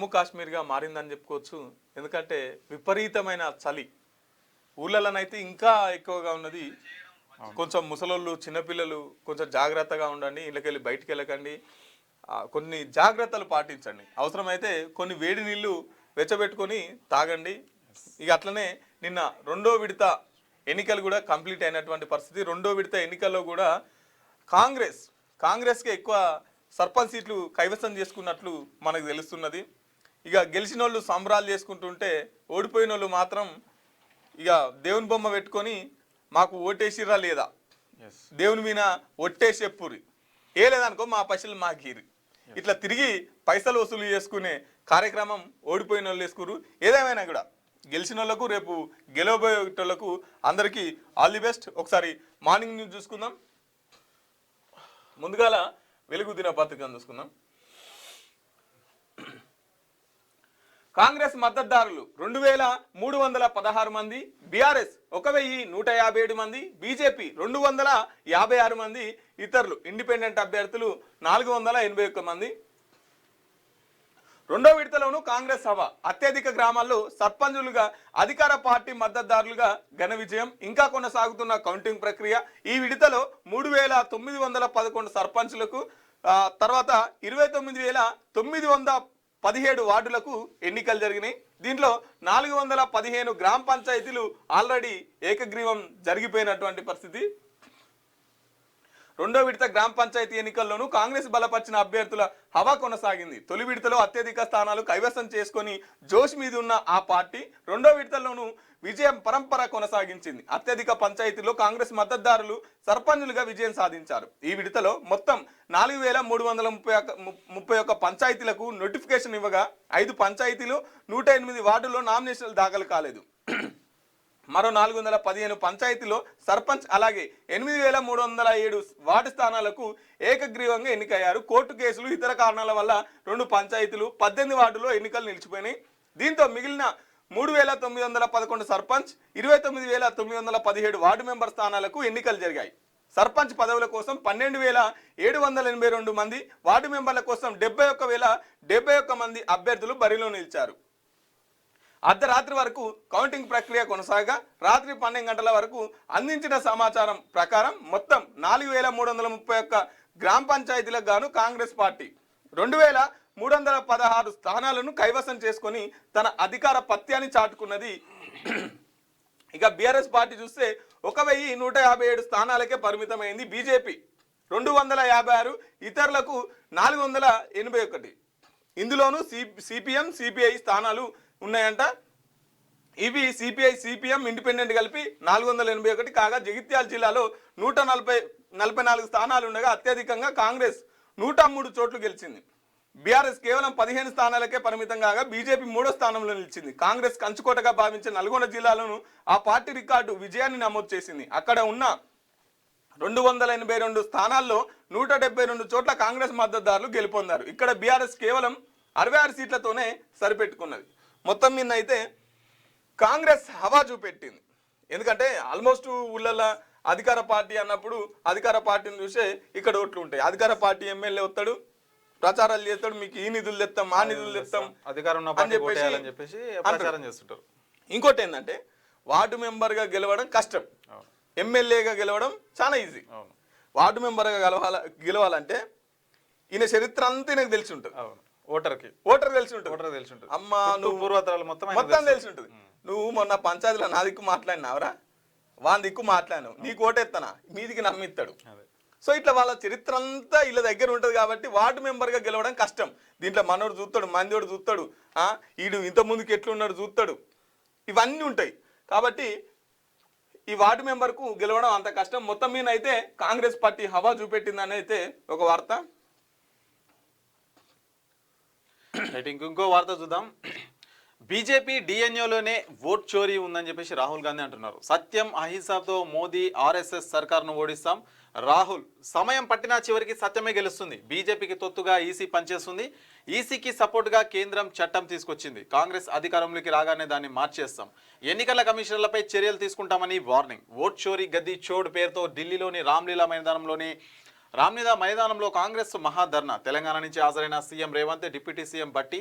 జమ్మూ కాశ్మీర్గా మారిందని చెప్పుకోవచ్చు. ఎందుకంటే విపరీతమైన చలి ఊళ్ళలోనైతే ఇంకా ఎక్కువగా ఉన్నది. కొంచెం ముసలోళ్ళు చిన్నపిల్లలు కొంచెం జాగ్రత్తగా ఉండండి, ఇళ్ళకెళ్ళి బయటికి వెళ్ళకండి, కొన్ని జాగ్రత్తలు పాటించండి. అవసరమైతే కొన్ని వేడి నీళ్ళు వెచ్చబెట్టుకొని తాగండి. ఇక అట్లనే నిన్న రెండో విడత ఎన్నికలు కూడా కంప్లీట్ అయినటువంటి పరిస్థితి. రెండో విడత ఎన్నికల్లో కూడా కాంగ్రెస్కి ఎక్కువ సర్పంచ్ సీట్లు కైవసం చేసుకున్నట్లు మనకు తెలుస్తున్నది. ఇక గెలిచిన వాళ్ళు సంబరాలు చేసుకుంటుంటే ఓడిపోయిన వాళ్ళు మాత్రం ఇక దేవుని బొమ్మ పెట్టుకొని మాకు ఓటేసిరా లేదా, దేవుని మీద ఒట్టేసి చెప్పురి, ఏ లేదనుకో మా పైసలు మాకీరి, ఇట్లా తిరిగి పైసలు వసూలు చేసుకునే కార్యక్రమం ఓడిపోయిన వాళ్ళు వేసుకురు. ఏదేమైనా కూడా గెలిచిన వాళ్ళకు రేపు గెలవబోయేటోళ్లకు అందరికీ ఆల్ ది బెస్ట్. ఒకసారి మార్నింగ్ న్యూస్ చూసుకుందాం. ముందుగాల వెలుగు దినపత్రికను చూసుకుందాం. కాంగ్రెస్ మద్దతుదారులు 2316 మంది, బీఆర్ఎస్ 1157 మంది, బీజేపీ 256 మంది, ఇతరులు ఇండిపెండెంట్ అభ్యర్థులు 481 మంది. రెండో విడతలోనూ కాంగ్రెస్ సభ అత్యధిక గ్రామాల్లో సర్పంచులుగా అధికార పార్టీ మద్దతుదారులుగా ఘన విజయం. ఇంకా కొనసాగుతున్న కౌంటింగ్ ప్రక్రియ. ఈ విడతలో 3911 సర్పంచులకు, తర్వాత 29917 వార్డులకు ఎన్నికలు జరిగినాయి. దీంట్లో 415 గ్రామ పంచాయతీలు ఆల్రెడీ ఏకగ్రీవం జరిగిపోయినటువంటి పరిస్థితి. రెండో విడత గ్రామ పంచాయతీ ఎన్నికల్లోనూ కాంగ్రెస్ బలపరిచిన అభ్యర్థుల హవా కొనసాగింది. తొలి విడతలో అత్యధిక స్థానాలు కైవసం చేసుకొని జోష్ మీద ఉన్న ఆ పార్టీ రెండో విడతల్లోనూ విజయం పరంపర కొనసాగించింది. అత్యధిక పంచాయతీల్లో కాంగ్రెస్ మద్దతుదారులు సర్పంచులుగా విజయం సాధించారు. ఈ విడతలో మొత్తం 4331 పంచాయతీలకు నోటిఫికేషన్ ఇవ్వగా 5 పంచాయతీలు 108 వార్డుల్లో నామినేషన్లు దాఖలు కాలేదు. మరో 415 పంచాయతీలో సర్పంచ్, అలాగే 8307 వార్డు స్థానాలకు ఏకగ్రీవంగా ఎన్నికయ్యారు. కోర్టు కేసులు, ఇతర కారణాల వల్ల 2 పంచాయతీలు 18 వార్డుల్లో ఎన్నికలు నిలిచిపోయినాయి. దీంతో మిగిలిన 3911 సర్పంచ్, 29917 వార్డు మెంబర్ స్థానాలకు ఎన్నికలు జరిగాయి. సర్పంచ్ పదవుల కోసం 12782 మంది, వార్డు మెంబర్ల కోసం 71071 మంది అభ్యర్థులు బరిలో నిలిచారు. అర్ధరాత్రి వరకు కౌంటింగ్ ప్రక్రియ కొనసాగా రాత్రి 12 గంటల వరకు అందించిన సమాచారం ప్రకారం మొత్తం 4331 గ్రామ పంచాయతీలకు గాను కాంగ్రెస్ పార్టీ 2316 స్థానాలను కైవసం చేసుకొని తన అధికార పత్యాన్ని చాటుకున్నది. ఇక బీఆర్ఎస్ పార్టీ చూస్తే 1157 స్థానాలకే పరిమితమైంది. బీజేపీ 256, ఇతరులకు 481. ఇందులోనూ సిపిఎం, సిపిఐ స్థానాలు ఉన్నాయంట. ఇవి సిపిఐ, సిపిఎం, ఇండిపెండెంట్ కలిపి 481 కాగా జగిత్యాల జిల్లాలో 144 స్థానాలు ఉండగా అత్యధికంగా కాంగ్రెస్ 103 చోట్లు గెలిచింది. బీఆర్ఎస్ కేవలం 15 స్థానాలకే పరిమితం కాగా బీజేపీ 3వ స్థానంలో నిలిచింది. కాంగ్రెస్ కంచుకోటగా భావించిన నల్గొండ జిల్లాలోను ఆ పార్టీ రికార్డు విజయాన్ని నమోదు చేసింది. అక్కడ ఉన్న 282 స్థానాల్లో 172 చోట్ల కాంగ్రెస్ మద్దతుదారులు గెలుపొందారు. ఇక్కడ బీఆర్ఎస్ కేవలం 66 సీట్లతోనే సరిపెట్టుకున్నది. మొత్తం మీద అయితే కాంగ్రెస్ హవా చూపెట్టింది. ఎందుకంటే ఆల్మోస్ట్ ఊళ్ళల్లో అధికార పార్టీ అన్నప్పుడు అధికార పార్టీని చూసే ఇక్కడ ఓట్లు ఉంటాయి. అధికార పార్టీ ఎమ్మెల్యే వస్తాడు, ప్రచారాలు చేస్తాడు, మీకు ఈ నిధులు తెస్తాం, ఆ నిధులు తెస్తాం అని చెప్పేసి ప్రచారం చేస్తుంటారు. ఇంకోటి ఏంటంటే వార్డు మెంబర్గా గెలవడం కష్టం, ఎమ్మెల్యేగా గెలవడం చాలా ఈజీ. వార్డు మెంబర్గా గెలవాలంటే ఈయన చరిత్ర అంతా నాకు తెలిసి ఉంటుంది. ఓటర్ తెలిసి ఉంటుంది. అమ్మ నువ్వు పూర్వతరాలు మొత్తం తెలిసి ఉంటుంది. నువ్వు మొన్న పంచాయతీలో నా దిక్కు మాట్లాడినావురా, వాని దిక్కు మాట్లాడినావు, నీకు ఓటెత్తనా, మీదికి నమ్మిస్తాడు. సో ఇట్లా వాళ్ళ చరిత్ర అంతా వీళ్ళ దగ్గర ఉంటుంది కాబట్టి వార్డు మెంబర్గా గెలవడం కష్టం. దీంట్లో మనోడు చూస్తాడు, మందివాడు చూస్తాడు, ఈడు ఇంత ముందుకు ఎట్లున్నాడు చూస్తాడు, ఇవన్నీ ఉంటాయి. కాబట్టి ఈ వార్డు మెంబర్కు గెలవడం అంత కష్టం. మొత్తం మీద అయితే కాంగ్రెస్ పార్టీ హవా చూపెట్టిందని అయితే ఒక వార్త. ఇంకో వార్త చూద్దాం. బీజేపీ డిఎన్ఏలోనే ఓట్ చోరీ ఉందని చెప్పేసి రాహుల్ గాంధీ అంటున్నారు. సత్యం అహింసతో మోదీ ఆర్ఎస్ఎస్ సర్కార్ను ఓడిస్తాం. రాహుల్, సమయం పట్టినా చివరికి సత్యమే గెలుస్తుంది. బీజేపీకి తొత్తుగా ఈసీ పనిచేస్తుంది. ఈసీకి సపోర్టుగా కేంద్రం చట్టం తీసుకొచ్చింది. కాంగ్రెస్ అధికారంలోకి రాగానే దాన్ని మార్చేస్తాం. ఎన్నికల కమిషనర్లపై చర్యలు తీసుకుంటామని వార్నింగ్. ఓట్ చోరీ గద్దీ చోడ్ పేరుతో ఢిల్లీలోని రామ్లీలా మైదానంలో కాంగ్రెస్ మహాధర్నా. తెలంగాణ నుంచి హాజరైన CM Revanth, deputy CM Bhatti,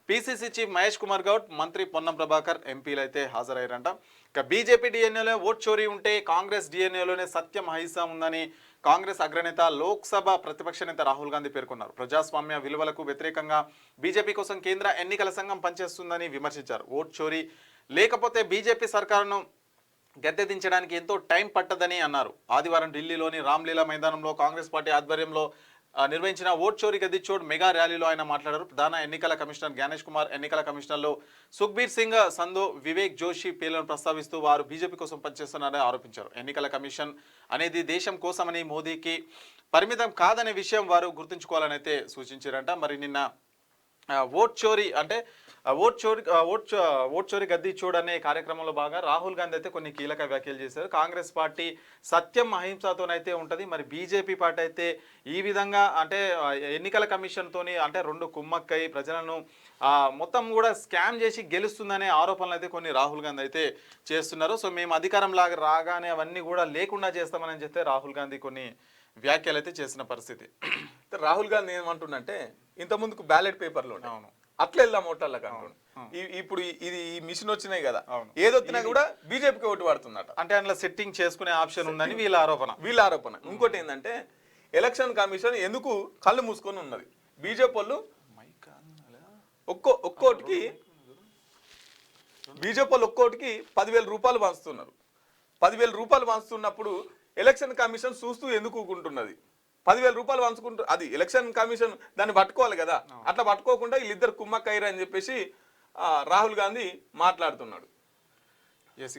PCC chief Mahesh Kumar Goud, మంత్రి పొన్నం ప్రభాకర్, ఎంపీలు అయితే హాజరయ్యారంట. ఇక బీజేపీ డిఎన్ఏలో ఓట్ చోరీ ఉంటే కాంగ్రెస్ డిఎన్ఏలోనే సత్యం అహింస ఉందని కాంగ్రెస్ అగ్రనేత, లోక్సభ ప్రతిపక్ష నేత రాహుల్ గాంధీ పేర్కొన్నారు. ప్రజాస్వామ్య విలువలకు వ్యతిరేకంగా బీజేపీ కోసం కేంద్ర ఎన్నికల సంఘం పనిచేస్తుందని విమర్శించారు. ఓట్ చోరీ లేకపోతే బీజేపీ సర్కారును గద్దెదించడానికి ఎంతో టైం పట్టదని అన్నారు. ఆదివారం ఢిల్లీలోని రామ్లీలా మైదానంలో కాంగ్రెస్ పార్టీ ఆధ్వర్యంలో నిర్వహించిన ఓట్ చోరీ గద్దిచోడ్ మెగా ర్యాలీలో ఆయన మాట్లాడారు. ప్రధాన ఎన్నికల కమిషనర్ జ్ఞానేష్ కుమార్, ఎన్నికల కమిషనర్లు సుఖ్బీర్ సింగ్ సంధు, వివేక్ జోషి పేర్లను ప్రస్తావిస్తూ వారు బీజేపీ కోసం పనిచేస్తున్నారని ఆరోపించారు. ఎన్నికల కమిషన్ అనేది దేశం కోసమని, మోదీకి పరిమితం కాదనే విషయం వారు గుర్తుంచుకోవాలని అయితే సూచించారంట. మరి నిన్న ఓట్ చోరీ అంటే ఓట్ చోరీ గద్దీ చోడ్ అనే కార్యక్రమంలో భాగంగా రాహుల్ గాంధీ అయితే కొన్ని కీలక వ్యాఖ్యలు చేశారు. కాంగ్రెస్ పార్టీ సత్యం అహింసతోనైతే ఉంటుంది, మరి బీజేపీ పార్టీ అయితే ఈ విధంగా అంటే ఎన్నికల కమిషన్తోని అంటే రెండు కుమ్మక్కై ప్రజలను మొత్తం కూడా స్కామ్ చేసి గెలుస్తుందనే ఆరోపణలు అయితే కొన్ని రాహుల్ గాంధీ అయితే చేస్తున్నారు. సో మేము అధికారం రాగానే అవన్నీ కూడా లేకుండా చేస్తామని చెప్తే రాహుల్ గాంధీ కొన్ని వ్యాఖ్యలు అయితే చేసిన పరిస్థితి. రాహుల్ గాంధీ ఏమంటుండంటే ఇంత ముందుకు బ్యాలెట్ పేపర్లు అవును అట్లా వెళ్దాం ఓట్లకి అంటుండు. ఇప్పుడు ఇది ఈ మిషన్ వచ్చినాయి కదా, ఏదొచ్చినా కూడా బీజేపీకి ఓటు పడుతుందట. అంటే అందులో సెట్టింగ్ చేసుకునే ఆప్షన్ ఉందని వీళ్ళ ఆరోపణ. ఇంకోటి ఏంటంటే ఎలక్షన్ కమిషన్ ఎందుకు కళ్ళు మూసుకొని ఉన్నది. బీజేపీ వాళ్ళు ఒక్కోటికి 10,000 రూపాయలు పంచుతున్నారు. 10,000 రూపాయలు పంచుతున్నప్పుడు ఎలక్షన్ కమిషన్ చూస్తూ ఎందుకు ఊకుంటున్నది? 10,000 రూపాయలు పంచుకుంటారు, అది ఎలక్షన్ కమిషన్ దాన్ని పట్టుకోవాలి కదా. అట్లా పట్టుకోకుండా వీళ్ళిద్దరు కుమ్మక్కయ్యారు అని చెప్పేసి రాహుల్ గాంధీ మాట్లాడుతున్నాడు.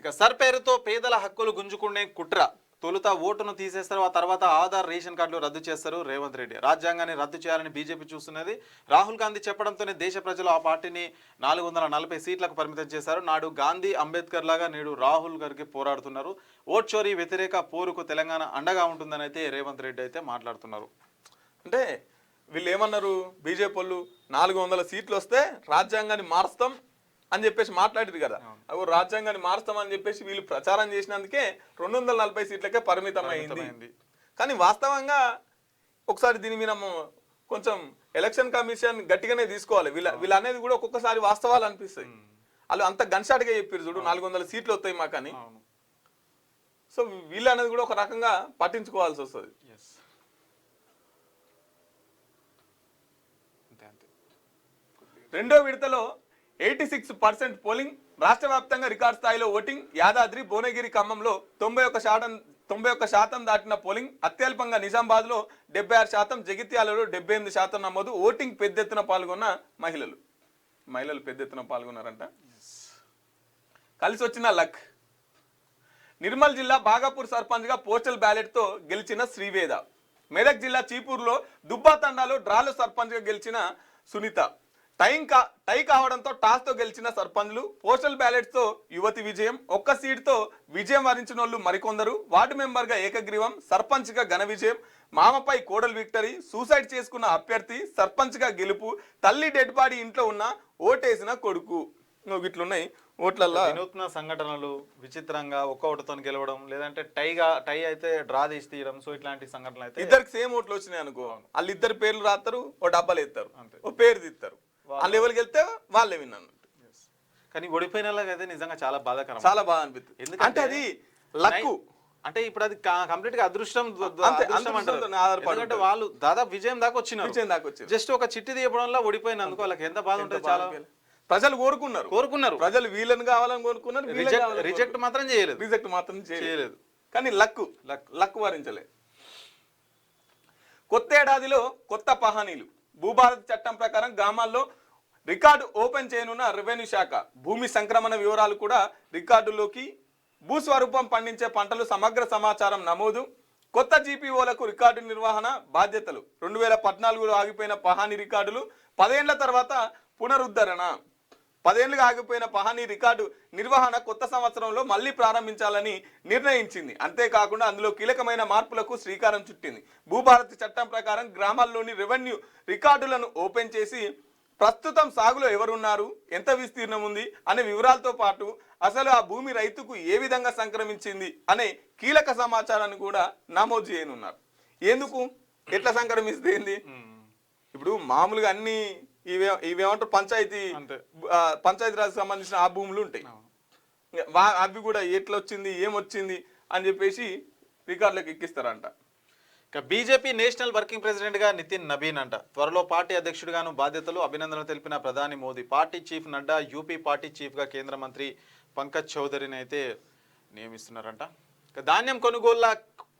ఇక సర్ పేరుతో పేదల హక్కులు గుంజుకునే కుట్ర. తొలుత ఓటును తీసేస్తారు, ఆ తర్వాత ఆధార్, రేషన్ కార్డులు రద్దు చేస్తారు రేవంత్ రెడ్డి. రాజ్యాంగాన్ని రద్దు చేయాలని బీజేపీ చూస్తున్నది. రాహుల్ గాంధీ చెప్పడంతోనే దేశ ప్రజలు ఆ పార్టీని 440 సీట్లకు పరిమితం చేశారు. నాడు గాంధీ, అంబేద్కర్ లాగా నేడు రాహుల్ గారికి పోరాడుతున్నారు. ఓట్ చోరీ వ్యతిరేక పోరుకు తెలంగాణ అండగా ఉంటుందని అయితే రేవంత్ రెడ్డి అయితే మాట్లాడుతున్నారు. అంటే వీళ్ళు ఏమన్నారు, బీజేపీ వాళ్ళు 400 సీట్లు వస్తే రాజ్యాంగాన్ని మారుస్తాం అని చెప్పేసి మాట్లాడారు కదా. రాజ్యాంగాన్ని మారుస్తామని చెప్పేసి వీళ్ళు ప్రచారం చేసినందుకే 240 సీట్లకే పరిమితం అయింది. కానీ వాస్తవంగా ఒకసారి దీని మీద కొంచెం ఎలక్షన్ కమిషన్ గట్టిగానే తీసుకోవాలి. వీళ్ళు అనేది కూడా ఒక్కొక్కసారి వాస్తవాలు అనిపిస్తాయి. వాళ్ళు అంత గన్షాట్గా చెప్పారు చూడు, 400 సీట్లు వస్తాయి మాకని. సో వీళ్ళు అనేది కూడా ఒక రకంగా పట్టించుకోవాల్సి వస్తుంది. రెండో విడతలో 86% పోలింగ్, రాష్ట్ర వ్యాప్తంగా రికార్డ్ స్థాయిలో ఓటింగ్. యాదాద్రి, భువనగిరి, ఖమ్మంలో 91% దాటిన పోలింగ్. అత్యల్పంగా నిజామాబాద్లో 76%, జగిత్యాలలో 78% నమోదు. ఓటింగ్ పెద్ద ఎత్తున పాల్గొన్న మహిళలు పెద్ద ఎత్తున పాల్గొన్నారంట. కలిసి వచ్చిన లక్. నిర్మల్ జిల్లా బాగాపూర్ సర్పంచ్గా పోస్టల్ బ్యాలెట్తో గెలిచిన శ్రీవేద. మెదక్ జిల్లా చీపూర్లో దుబ్బా తండాలో డ్రాలో సర్పంచ్గా గెలిచిన సునీత. టై కావడంతో టాస్తో గెలిచిన సర్పంచ్లు. పోస్టల్ బ్యాలెట్స్తో యువతి విజయం. ఒక్క సీటుతో విజయం వరించిన వాళ్ళు మరికొందరు. వార్డు మెంబర్గా ఏకగ్రీవం, సర్పంచ్గా ఘన విజయం. మామపై కోడలు విక్టరీ. సూసైడ్ చేసుకున్న అభ్యర్థి సర్పంచ్గా గెలుపు. తల్లి డెడ్ బాడీ ఇంట్లో ఉన్న ఓటేసిన కొడుకు. ఇట్లున్నాయి ఓట్లల్లో వినూత్న సంఘటనలు. విచిత్రంగా ఒక్క ఓటుతో గెలవడం, లేదంటే టై అయితే డ్రా తీసి తీయడం. సో ఇట్లాంటి సంఘటనలు అయితే ఇద్దరికి సేమ్ ఓట్లు వచ్చినాయి అనుకో, వాళ్ళు ఇద్దరు పేర్లు రాస్తారు, ఓ డబ్బాలు ఎత్తారు, ఓ పేరు తీస్తారు, వాళ్ళు ఎవరికి వెళ్తే వాళ్ళే విన్నాను. కానీ ఓడిపోయిన అయితే నిజంగా చాలా బాధాకరం, చాలా బాధ అనిపిస్తుంది. ఎందుకంటే అది లక్కు. అంటే ఇప్పుడు అది కంప్లీట్ గా అదృష్టం ఎందుకంటే వాళ్ళు దాదాపు విజయం దాకా వచ్చినారు. జస్ట్ ఒక చిట్టి తీయడం వల్ల ఓడిపోయినందుకు వాళ్ళకి ఎంత బాధ ఉంటుంది. చాలా ప్రజలు కోరుకున్నారు, ప్రజలు వీళ్ళని కావాలని కోరుకున్నారు, రిజెక్ట్ మాత్రం చేయలేదు. కానీ లక్ వరించలే. కొత్త ఏడాదిలో కొత్త పహానీలు. భూభారతి చట్టం ప్రకారం గ్రామాల్లో రికార్డు ఓపెన్ చేయనున్న రెవెన్యూ శాఖ. భూమి సంక్రమణ వివరాలు కూడా రికార్డులోకి. భూస్వరూపం పండించే పంటలు సమగ్ర సమాచారం నమోదు. కొత్త జీపీఓలకు రికార్డు నిర్వహణ బాధ్యతలు. 2014లో ఆగిపోయిన పహానీ రికార్డులు 10 ఏళ్ల తర్వాత పునరుద్ధరణ. 10 ఏళ్లుగా ఆగిపోయిన పహానీ రికార్డు నిర్వహణ కొత్త సంవత్సరంలో మళ్లీ ప్రారంభించాలని నిర్ణయించింది. అంతేకాకుండా అందులో కీలకమైన మార్పులకు శ్రీకారం చుట్టింది. భూభారతి చట్టం ప్రకారం గ్రామాల్లోని రెవెన్యూ రికార్డులను ఓపెన్ చేసి ప్రస్తుతం సాగులో ఎవరున్నారు, ఎంత విస్తీర్ణం ఉంది అనే వివరాలతో పాటు అసలు ఆ భూమి రైతుకు ఏ విధంగా సంక్రమించింది అనే కీలక సమాచారాన్ని కూడా నమోదు చేయనున్నారు. ఎందుకు, ఎట్లా సంక్రమిస్తుంది? ఇప్పుడు మామూలుగా అన్ని ఇవేమంటారు పంచాయతీ అంతే. పంచాయతీరాజ్ సంబంధించిన ఆ భూములు ఉంటాయి. అవి కూడా ఎట్లా వచ్చింది ఏమొచ్చింది అని చెప్పేసి రికార్డులకు ఎక్కిస్తారంట. ఇక బీజేపీ నేషనల్ వర్కింగ్ ప్రెసిడెంట్ గా నితిన్ నబీన్ అంట. త్వరలో పార్టీ అధ్యక్షుడిగాను బాధ్యతలు, అభినందనలు తెలిపిన ప్రధాని Modi. Party chief Nadda, UP party chief గా కేంద్ర మంత్రి పంకజ్ చౌదరిని అయితే నియమిస్తున్నారంట. ఇక ధాన్యం కొనుగోళ్ల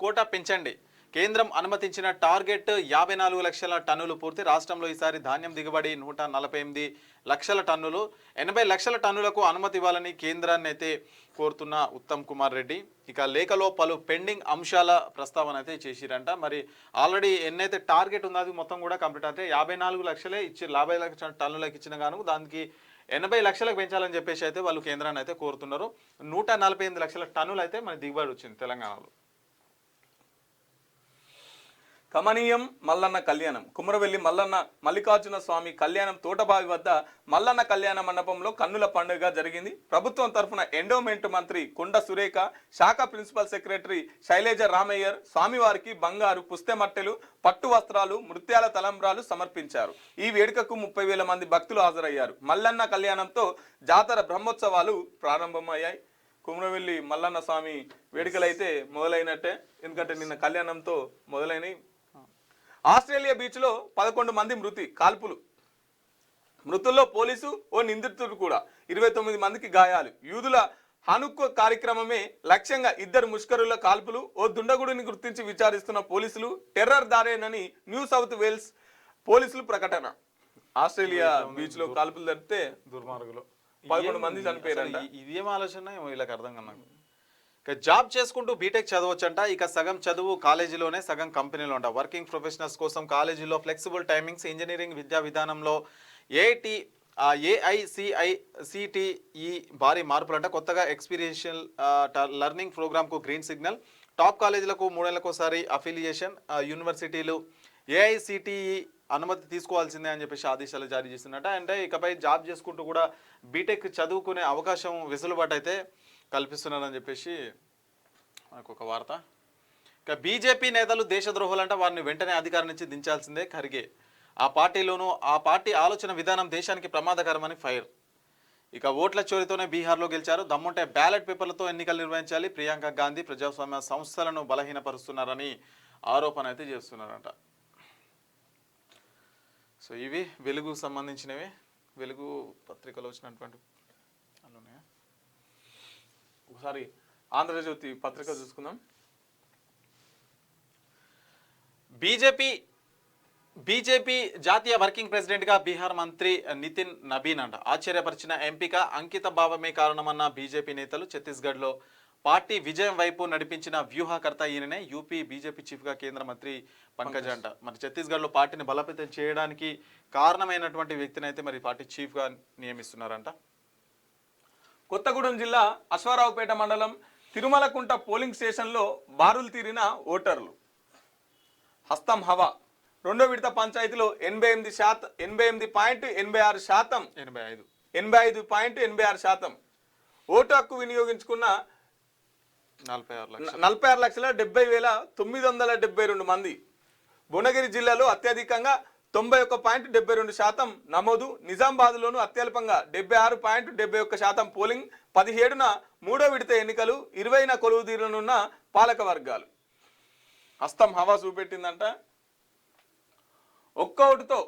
కోటా పెంచండి. కేంద్రం అనుమతించిన టార్గెట్ 54 లక్షల టన్నులు పూర్తి. రాష్ట్రంలో ఈసారి ధాన్యం దిగుబడి 148 లక్షల టన్నులు. 80 లక్షల టన్నులకు అనుమతి ఇవ్వాలని కేంద్రాన్ని అయితే కోరుతున్న ఉత్తమ్ కుమార్ రెడ్డి. ఇక లేఖలో పలు పెండింగ్ అంశాల ప్రస్తావన అయితే చేసిరంట. మరి ఆల్రెడీ ఎన్నైతే టార్గెట్ ఉందో అది మొత్తం కూడా కంప్లీట్ అయితే 54 లక్షలే ఇచ్చి 50 లక్షల టన్నులకు ఇచ్చిన గాను దానికి 80 లక్షలకు పెంచాలని చెప్పేసి అయితే వాళ్ళు కేంద్రాన్ని అయితే కోరుతున్నారు. 148 లక్షల టన్నులు అయితే మన దిగుబడి వచ్చింది తెలంగాణలో. కమనీయం మల్లన్న కళ్యాణం. కుమరవెల్లి మల్లన్న మల్లికార్జున స్వామి కళ్యాణం తోటబావి వద్ద మల్లన్న కళ్యాణ మండపంలో కన్నుల పండుగ జరిగింది. ప్రభుత్వం తరఫున ఎండోమెంట్ మంత్రి కొండ సురేఖ, శాఖ ప్రిన్సిపల్ సెక్రటరీ శైలేజ రామయ్యర్ స్వామివారికి బంగారు పుస్తెమట్టెలు, పట్టు వస్త్రాలు, మృత్యాల తలంబ్రాలు సమర్పించారు. ఈ వేడుకకు 30,000 మంది భక్తులు హాజరయ్యారు. మల్లన్న కళ్యాణంతో జాతర బ్రహ్మోత్సవాలు ప్రారంభమయ్యాయి. కుమరవెల్లి మల్లన్న స్వామి వేడుకలు అయితే మొదలైనట్టే, ఎందుకంటే నిన్న కళ్యాణంతో మొదలైనవి. ఆస్ట్రేలియా బీచ్ లో 11 మంది కాల్పులు. మృతుల్లో పోలీసు, ఓ నిందితుడు కూడా. 29 మందికి గాయాలు. యూదుల హనుక్కు కార్యక్రమమే లక్ష్యంగా 2 ముష్కరుల కాల్పులు. ఓ దుండగుడిని గుర్తించి విచారిస్తున్న పోలీసులు. టెర్రర్ దారేనని న్యూ సౌత్ వేల్స్ పోలీసులు ప్రకటన. ఆస్ట్రేలియా బీచ్ లో కాల్పులు జరిపితే దుర్మార్గులు 11 మంది చనిపోయారంట. ఇదేం ఆలోచన ఏమో వీళ్ళకి అర్థం కదా. ఇక జాబ్ చేసుకుంటూ బీటెక్ చదవచ్చంట. ఇక సగం చదువు కాలేజీలోనే, సగం కంపెనీలో అంట. వర్కింగ్ ప్రొఫెషనల్స్ కోసం కాలేజీలో ఫ్లెక్సిబుల్ టైమింగ్స్. ఇంజనీరింగ్ విద్యా విధానంలో ఏఐసిటిఈ భారీ మార్పులంట. కొత్తగా ఎక్స్పీరియన్షియల్ లెర్నింగ్ ప్రోగ్రామ్కు గ్రీన్ సిగ్నల్. టాప్ కాలేజీలకు 3 నెలలకోసారి అఫిలియేషన్. యూనివర్సిటీలు ఏఐసిటిఈ అనుమతి తీసుకోవాల్సిందే అని చెప్పేసి ఆదేశాలు జారీ చేస్తున్నట్ట. అంటే ఇకపై జాబ్ చేసుకుంటూ కూడా బీటెక్ చదువుకునే అవకాశం వెసులుబాటు అయితే కల్పిస్తున్నారని చెప్పేసి మనకు ఒక వార్త. ఇక బీజేపీ నేతలు దేశద్రోహులంట. వారిని వెంటనే అధికారం నుంచి దించాల్సిందే ఖర్గే. ఆ పార్టీ ఆలోచన విధానం దేశానికి ప్రమాదకరమని ఫైర్. ఇక ఓట్ల చోరీతోనే బీహార్లో గెలిచారు. దమ్ముంటే బ్యాలెట్ పేపర్లతో ఎన్నికలు నిర్వహించాలి. ప్రియాంక గాంధీ ప్రజాస్వామ్య సంస్థలను బలహీనపరుస్తున్నారని ఆరోపణ అయితే చేస్తున్నారంట. సో ఇవి వెలుగుకు సంబంధించినవి. వెలుగు పత్రికలో వచ్చినటువంటి అందులోనే ఒకసారి ఆంధ్రజ్యోతి పత్రిక చూసుకుందాం. బీజేపీ జాతీయ వర్కింగ్ ప్రెసిడెంట్ గా బీహార్ మంత్రి నితిన్ నబీన్ అంట. ఆశ్చర్యపరిచిన ఎంపిక, అంకిత భావమే కారణమన్న బీజేపీ నేతలు. ఛత్తీస్గఢ్ లో పార్టీ విజయం వైపు నడిపించిన వ్యూహకర్త ఈయననే. యూపీ బీజేపీ చీఫ్ గా కేంద్ర మంత్రి పంకజ్ అంట. మరి ఛత్తీస్గఢ్ లో పార్టీని బలోపేతం చేయడానికి కారణమైనటువంటి వ్యక్తిని అయితే మరి పార్టీ చీఫ్ గా నియమిస్తున్నారంట. కొత్తగూడెం జిల్లా అశ్వారావుపేట మండలం తిరుమలకుంట పోలింగ్ స్టేషన్లో బారులు తీరిన ఓటర్లు. హస్తం హవా. 2వ విడత పంచాయతీలో 85.86% ఓటు హక్కు వినియోగించుకున్న 46,70,972 మంది. భువనగిరి జిల్లాలో అత్యధికంగా 91.72% నమోదు. నిజామాబాద్లోను అత్యల్పంగా 76.71% పోలింగ్. 17న 3వ విడత ఎన్నికలు. 20న కొలువు తీరనున్న పాలక వర్గాలు. హస్తం హవా చూపెట్టిందంట. ఒక్క ఓటుతో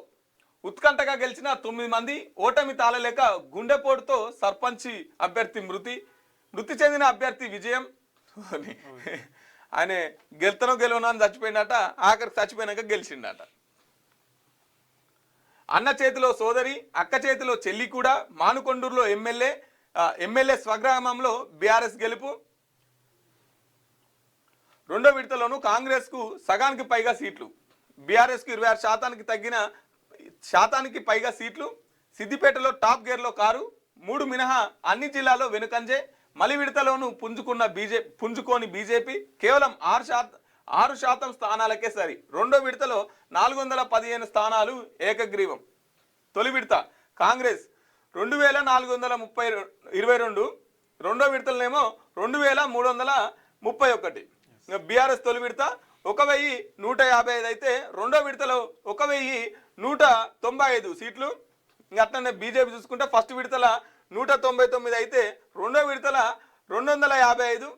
ఉత్కంఠగా గెలిచిన 9 మంది. ఓటమి తాళలేక గుండెపోటుతో సర్పంచి అభ్యర్థి మృతి చెందిన అభ్యర్థి విజయం. ఆయన గెలవను అని చచ్చిపోయినట. ఆఖరికి చచ్చిపోయినాక గెలిచిండట. అన్న చేతిలో సోదరి, అక్క చేతిలో చెల్లి కూడా. మానుకొండూరులో ఎమ్మెల్యే స్వగ్రామంలో బీఆర్ఎస్ గెలుపు. 2వ విడతలోనూ కాంగ్రెస్ కు సగానికి పైగా సీట్లు. బీఆర్ఎస్ కు 26% పైగా సీట్లు. సిద్దిపేటలో టాప్ గేర్లో కారు. 3 మినహా అన్ని జిల్లాల్లో వెనుకంజే. మలి విడతలోనూ పుంజుకోని బీజేపీ కేవలం 6% స్థానాలకే సరి. 2వ విడతలో 415 స్థానాలు ఏకగ్రీవం. తొలి విడత కాంగ్రెస్ 2,422. 2వ విడతలనేమో 2,331. బీఆర్ఎస్ తొలి విడత 1,155 అయితే 2వ విడతలో 1,195 సీట్లు. ఇంకా అట్లనే బీజేపీ చూసుకుంటే ఫస్ట్ విడతల 199 అయితే రెండో విడతల 255.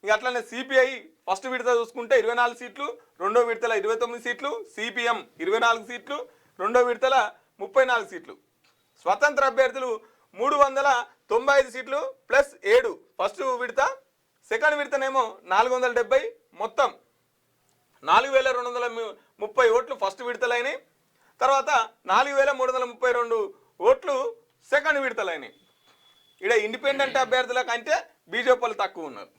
ఇంకా అట్లనే సిపిఐ ఫస్ట్ విడత చూసుకుంటే 24 సీట్లు, రెండో విడతల 29 సీట్లు, సిపిఎం 24 సీట్లు, రెండో విడతల 34 సీట్లు. స్వతంత్ర అభ్యర్థులు 395 సీట్లు ప్లస్ 7 ఫస్ట్ విడత. సెకండ్ విడతనేమో 470, మొత్తం 4230 ఓట్లు ఫస్ట్ విడతలైనవి. తర్వాత 4332 ఓట్లు సెకండ్ విడతలైనవి. ఇక్కడ ఇండిపెండెంట్ అభ్యర్థుల కంటే బీజేపీ వాళ్ళు తక్కువ ఉన్నారు.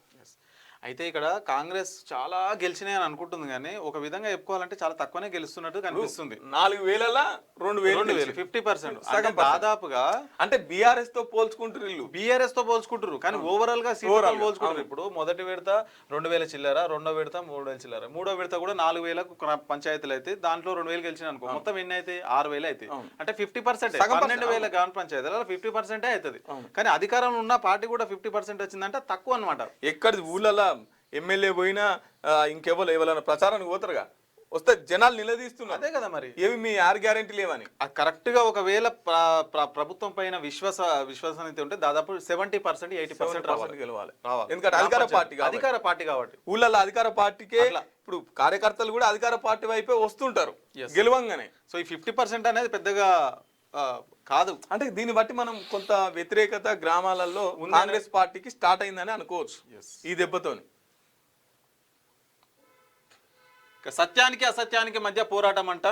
అయితే ఇక్కడ కాంగ్రెస్ చాలా గెలిచినాయి అని అనుకుంటుంది కానీ ఒక విధంగా చెప్పుకోవాలంటే చాలా తక్కువనే గెలుస్తున్నట్టు కనిపిస్తుంది. 4000ల 2000 50%. దాదాపుగా అంటే బీఆర్ఎస్ తో పోల్చుకుంటారు, బీఆర్ఎస్ తో పోల్చుకుంటారు కానీ ఓవరాల్ గా సీట్లు పోల్చుకుంటారు. ఇప్పుడు మొదటి విడత 2000 చిల్లర, రెండో విడత 3000 చిల్లర, మూడో విడత కూడా 4000 పంచాయతీలు అయితే దాంట్లో 2000 గెలిచిన అనుకో, మొత్తం ఎన్ని అయితే 6000 అయితే. అంటే 50%, 12,000 గ్రామ పంచాయతీలు 50% అవుతుంది. కానీ అధికారంలో ఉన్న పార్టీ కూడా 50% వచ్చిందంటే తక్కువ అనమాట. ఎక్కడి ఊళ్ళలో ఎమ్మెల్యే పోయినా ఇంకెవరు ఎవరైనా ప్రచారానికి పోతారుగా, వస్తే జనాలు నిలదీస్తున్నారు. అదే కదా మరి, ఏమి మీ 6 గ్యారెంటీ లేవని. కరెక్ట్ గా ఒకవేళ ప్రభుత్వం పైన విశ్వసనీయత ఉంటే దాదాపు 70%, 80% గెలవాలి. ఎందుకంటే అధికార పార్టీ కాబట్టి ఊళ్ళల్లో అధికార పార్టీకే. ఇప్పుడు కార్యకర్తలు కూడా అధికార పార్టీ వైపే వస్తుంటారు గెలవంగానే. సో ఈ 50% అనేది పెద్దగా కాదు. అంటే దీన్ని బట్టి మనం కొంత వ్యతిరేకత గ్రామాలలో కాంగ్రెస్ పార్టీకి స్టార్ట్ అయిందని అనుకోవచ్చు ఈ దెబ్బతోని. సత్యానికి అసత్యానికి మధ్య పోరాటం అంట.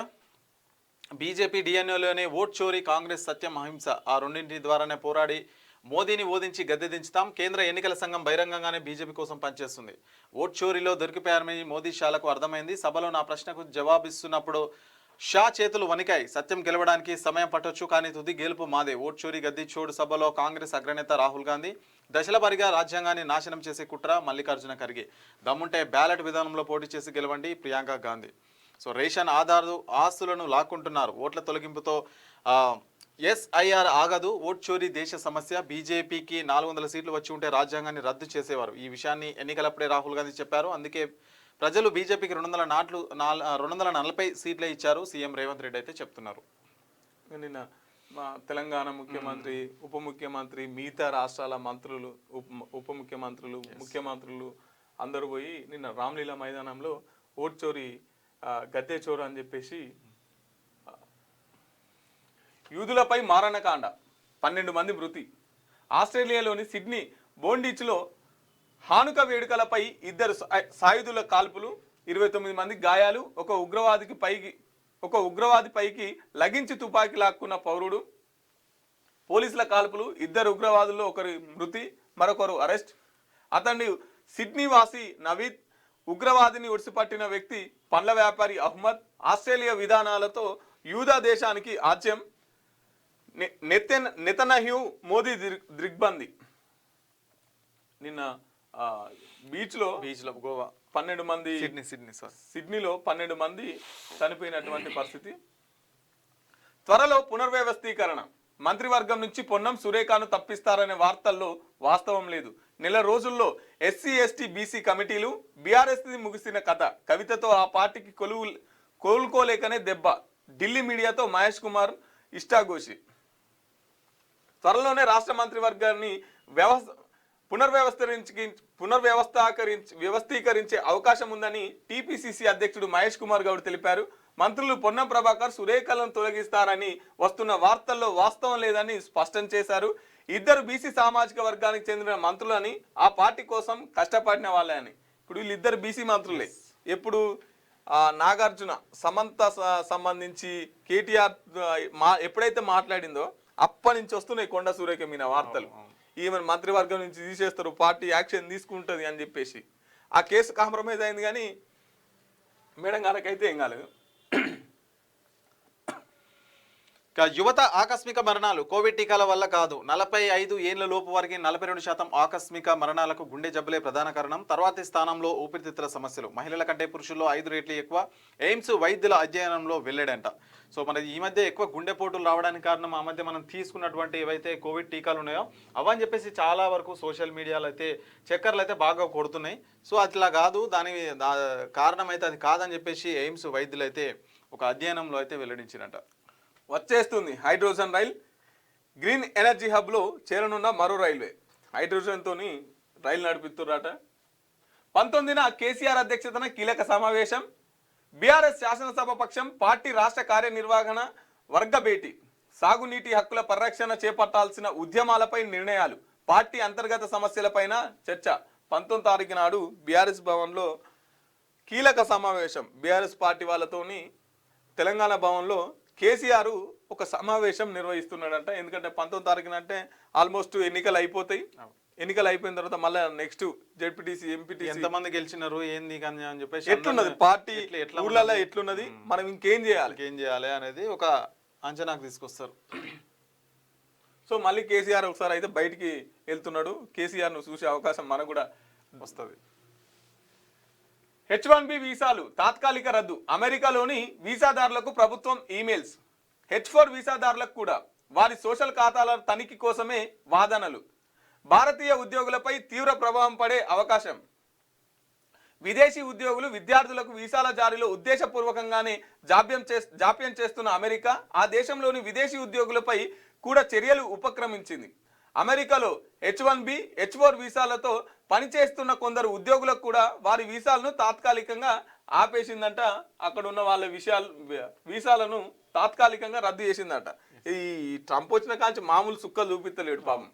బీజేపీ డిఎన్ఏలోనే ఓట్ చోరీ, కాంగ్రెస్ సత్యం అహింస, ఆ రెండింటి ద్వారానే పోరాడి మోదీని ఓదించి గద్దె దించుతాం. కేంద్ర ఎన్నికల సంఘం బహిరంగంగానే బీజేపీ కోసం పనిచేస్తుంది. ఓట్ చోరీలో దొరికిపోయారని మోదీ షాలకు అర్థమైంది. సభలో నా ప్రశ్నకు జవాబిస్తున్నప్పుడు షా చేతులు వణికాయి. సత్యం గెలవడానికి సమయం పట్టొచ్చు కానీ తుది గెలుపు మాదే. ఓట్ చోరీ గద్దె చోడు సభలో కాంగ్రెస్ అగ్రనేత రాహుల్ గాంధీ. దశల వారీగా రాజ్యాంగాన్ని నాశనం చేసే కుట్ర మల్లికార్జున ఖర్గే. దమ్ముంటే బ్యాలెట్ విధానంలో పోటీ చేసి గెలవండి ప్రియాంక గాంధీ. సో రేషన్ ఆధార్ ఆస్తులను లాక్కుంటున్నారు. ఓట్ల తొలగింపుతో ఎస్ఐఆర్ ఆగదు. ఓట్ చోరీ దేశ సమస్య. బీజేపీకి 400 సీట్లు వచ్చి ఉంటే రాజ్యాంగాన్ని రద్దు చేసేవారు. ఈ విషయాన్ని ఎన్నికలప్పుడే రాహుల్ గాంధీ చెప్పారు. అందుకే ప్రజలు బీజేపీకి 240 సీట్లే ఇచ్చారు సీఎం రేవంత్ రెడ్డి అయితే చెప్తున్నారు. నిన్న మా తెలంగాణ ముఖ్యమంత్రి, ఉప ముఖ్యమంత్రి, మిగతా రాష్ట్రాల మంత్రులు, ఉప ముఖ్యమంత్రులు, ముఖ్యమంత్రులు అందరూ పోయి నిన్న రామ్లీలా మైదానంలో ఓట్ చోరీ గద్దె చోరు అని చెప్పేసి, యూదులపై మారణకాండ, 12 మంది మృతి. ఆస్ట్రేలియాలోని సిడ్నీ బోండిచ్లో హానుక వేడుకలపై 2 సాయుధుల కాల్పులు, 29 మంది గాయాలు. ఒక ఉగ్రవాది పైకి లగించి తుపాకీ లాక్కున్న పౌరుడు. పోలీసుల కాల్పులు, 2 ఉగ్రవాదుల్లో ఒకరి మృతి, మరొకరు అరెస్ట్. అతన్ని సిడ్నీ వాసి నవీద్. ఉగ్రవాదిని ఒడిసిపట్టిన వ్యక్తి పండ్ల వ్యాపారి అహ్మద్. ఆస్ట్రేలియా విధానాలతో యూదా దేశానికి ఆజ్యం. నెతన్యాహు మోదీ దిగ్బంది. నిన్న బీచ్లో గోవా 12 మంది, సిడ్నీలో 12 మంది చనిపోయినటువంటి పరిస్థితి. త్వరలో పునర్వ్యవస్థీకరణ. మంత్రివర్గం నుంచి పొన్నం సురేఖను తప్పిస్తారనే వార్తల్లో వాస్తవం లేదు. నెల రోజుల్లో ఎస్సీ ఎస్టీ బీసీ కమిటీలు. బీఆర్ఎస్ ముగిసిన కథ. కవితతో ఆ పార్టీకి కోలుకోలేకనే దెబ్బ. ఢిల్లీ మీడియాతో మహేష్ కుమార్ ఇష్టాఘోషి. త్వరలోనే రాష్ట్ర మంత్రివర్గాన్ని వ్యవస్థీకరించే అవకాశం ఉందని టీపీసీసీ అధ్యక్షుడు మహేష్ కుమార్ గౌడ్ తెలిపారు. మంత్రులు పొన్నం ప్రభాకర్ సురేఖలను తొలగిస్తారని వస్తున్న వార్తల్లో వాస్తవం లేదని స్పష్టం చేశారు. 2 బీసీ సామాజిక వర్గానికి చెందిన మంత్రులని, ఆ పార్టీ కోసం కష్టపడిన వాళ్ళే అని. ఇప్పుడు వీళ్ళిద్దరు బీసీ మంత్రులే. ఎప్పుడు నాగార్జున సమంత సంబంధించి కేటీఆర్ ఎప్పుడైతే మాట్లాడిందో అప్పటి నుంచి వస్తున్నాయి కొండ సురేఖ మీద వార్తలు. ఈమెను మంత్రివర్గం నుంచి తీసేస్తారు, పార్టీ యాక్షన్ తీసుకుంటుంది అని చెప్పేసి. ఆ కేసు కాంప్రమైజ్ అయింది కానీ మేడం గారికైతే ఏం కాలేదు. యువత ఆకస్మిక మరణాలు కోవిడ్ టీకాల వల్ల కాదు. 45 ఏళ్ల లోపు వారికి 42% ఆకస్మిక మరణాలకు గుండె జబ్బులే ప్రధాన కారణం. తర్వాతి స్థానంలో ఊపిరితిత్తుల సమస్యలు. మహిళల కంటే పురుషుల్లో 5 రెట్లు ఎక్కువ. ఎయిమ్స్ వైద్యుల అధ్యయనంలో వెల్లడంట. సో మన ఈ మధ్య ఎక్కువ గుండెపోటులు రావడానికి కారణం ఆ మధ్య మనం తీసుకున్నటువంటి ఏవైతే కోవిడ్ టీకాలు ఉన్నాయో అవని చెప్పేసి చాలా వరకు సోషల్ మీడియాలో అయితే చక్కర్లు అయితే బాగా కొడుతున్నాయి. సో అట్లా కాదు, దాని కారణం అయితే అది కాదని చెప్పేసి ఎయిమ్స్ వైద్యులు అయితే ఒక అధ్యయనంలో అయితే వెల్లడించినట్ట. వచ్చేస్తుంది హైడ్రోజన్ రైల్. గ్రీన్ ఎనర్జీ హబ్లో చేరనున్న మరో రైల్వే. హైడ్రోజన్తో రైలు నడిపిస్తున్నారట. 19న కేసీఆర్ అధ్యక్షతన కీలక సమావేశం. బీఆర్ఎస్ శాసనసభ పక్షం పార్టీ రాష్ట్ర కార్యనిర్వహణ వర్గ భేటీ. సాగునీటి హక్కుల పరిరక్షణ చేపట్టాల్సిన ఉద్యమాలపై నిర్ణయాలు, పార్టీ అంతర్గత సమస్యలపైన చర్చ. 19 తారీఖు నాడు బీఆర్ఎస్ భవన్లో కీలక సమావేశం. బీఆర్ఎస్ పార్టీ వాళ్ళతోని తెలంగాణ భవన్లో కేసీఆర్ ఒక సమావేశం నిర్వహిస్తున్నాడంట. ఎందుకంటే 19 తారీఖున అంటే ఆల్మోస్ట్ ఎన్నికలు అయిపోతాయి. ఎన్నికలు అయిపోయిన తర్వాత మళ్ళీ నెక్స్ట్ జెడ్పీటీసీ ఎంపీటీసీ ఎంతమంది గెలిచినారు ఏంది కానీ అని చెప్పేసి ఎట్లున్నది పార్టీ ఊళ్ళల్లో ఎట్లున్నది, మనం ఇంకేం చేయాలి అనేది ఒక అంచనాకు తీసుకొస్తారు. సో మళ్ళీ కేసీఆర్ ఒకసారి అయితే బయటికి వెళ్తున్నాడు. కేసీఆర్ ను చూసే అవకాశం మనకు కూడా వస్తుంది. H1B వీసాలు తాత్కాలిక రద్దు. అమెరికాలోని వీసాదారులకు ప్రభుత్వం ఈమెయిల్స్. H4 వీసాదారులకు కూడా వారి సోషల్ ఖాతాల తనిఖీ కోసమే వాదనలు. భారతీయ ఉద్యోగులపై తీవ్ర ప్రభావం పడే అవకాశం. విదేశీ ఉద్యోగులు విద్యార్థులకు వీసాల జారీలో ఉద్దేశపూర్వకంగానే జాప్యం చేస్తున్న అమెరికా ఆ దేశంలోని విదేశీ ఉద్యోగులపై కూడా చర్యలు ఉపక్రమించింది. అమెరికాలో H1B, H4 వీసాలతో పనిచేస్తున్న కొందరు ఉద్యోగులకు కూడా వారి వీసాలను తాత్కాలికంగా ఆపేసిందంట. అక్కడ ఉన్న వాళ్ళ వీసాలను తాత్కాలికంగా రద్దు చేసిందట. ఈ ట్రంప్ వచ్చిన కాంచి మామూలు సుక్కలు చూపిస్తలేడు పాపం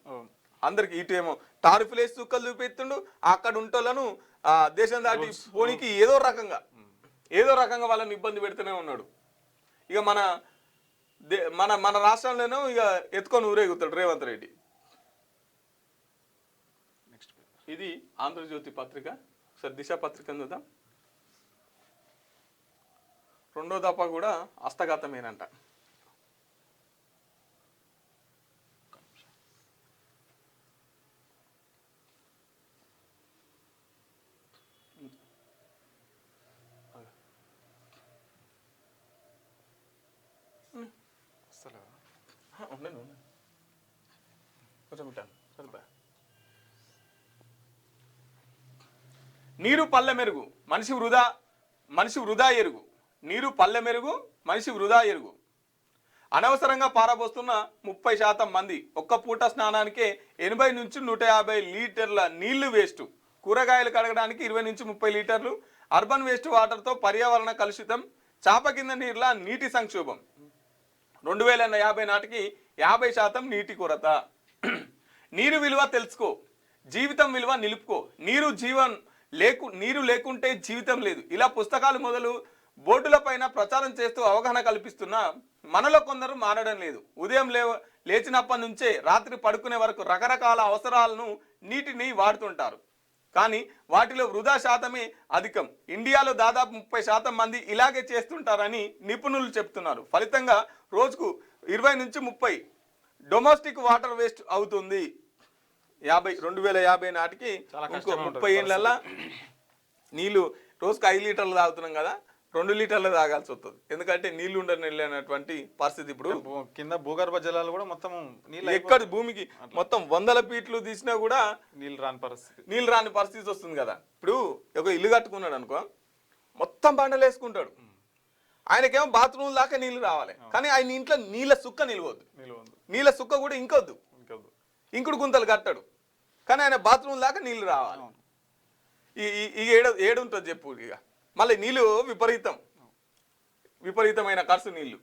అందరికి. ఇటు ఏమో టారిఫ్లు వేసి సుక్కలు చూపిస్తుండు, అక్కడ ఉంటోళ్ళను దేశం దాటి పోనీకి ఏదో రకంగా వాళ్ళని ఇబ్బంది పెడుతూనే ఉన్నాడు. ఇక మన రాష్ట్రంలోనూ ఇక ఎత్తుకొని ఊరేగుతాడు రేవంత్ రెడ్డి. ఇది ఆంధ్రజ్యోతి పత్రిక. ఒకసారి దిశ పత్రిక చూద్దాం. 2వ దఫా కూడా హస్తగతమేనంట. నీరు పల్లె మెరుగు మనిషి వృధా ఎరుగు. నీరు పల్లె మెరుగు మనిషి వృధా ఎరుగు. అనవసరంగా పారబోస్తున్న 30% మంది. ఒక్క పూట స్నానానికే 80 నుంచి 150 లీటర్ల నీళ్లు వేస్ట్. కూరగాయలు కడగడానికి 20 నుంచి 30 లీటర్లు. అర్బన్ వేస్ట్ వాటర్తో పర్యావరణ కలుషితం. చాప కింద నీళ్ళ నీటి సంక్షోభం. 2050 నాటికి 50% నీటి కొరత. నీరు విలువ తెలుసుకో, జీవితం విలువ నిలుపుకో. నీరు లేకుంటే జీవితం లేదు. ఇలా పుస్తకాలు మొదలు బోర్డుల పైన ప్రచారం చేస్తూ అవగాహన కల్పిస్తున్నా మనలో కొందరు మారడం లేదు. ఉదయం లేచినప్పటి నుంచే రాత్రి పడుకునే వరకు రకరకాల అవసరాలను నీటిని వాడుతుంటారు. కానీ వాటిలో వృధా శాతమే అధికం. ఇండియాలో దాదాపు 30% మంది ఇలాగే చేస్తుంటారని నిపుణులు చెప్తున్నారు. ఫలితంగా రోజుకు 20 నుంచి 30 డొమెస్టిక్ వాటర్ వేస్ట్ అవుతుంది. 2050 నాటికి ఇంకో 30 ఏళ్ళ నీళ్లు రోజుకు 5 లీటర్లు తాగుతున్నాం కదా, 2 లీటర్లు తాగాల్సి వస్తుంది. ఎందుకంటే నీళ్లు ఉండనటువంటి పరిస్థితి. ఇప్పుడు కింద భూగర్భ జలాలు కూడా మొత్తం ఎక్కడ భూమికి మొత్తం 100 ఫీట్లు తీసినా కూడా నీళ్ళు రాని పరిస్థితి వస్తుంది కదా. ఇప్పుడు ఒక ఇల్లు కట్టుకున్నాడు అనుకో, మొత్తం బండలు వేసుకుంటాడు. ఆయనకేమో బాత్రూమ్ దాకా నీళ్లు రావాలి, కానీ ఆయన ఇంట్లో నీళ్ళ సుక్క నిలవద్దు. నీళ్ళ సుక్క కూడా ఇంకొద్దు, ఇంకుడు గుంతలు కట్టాడు, కానీ ఆయన బాత్రూమ్ దాకా నీళ్లు రావాలి. ఈ ఏడుంటుంది చెప్పు. ఇక మళ్ళీ నీళ్ళు విపరీతమైన ఖర్చు నీళ్లు.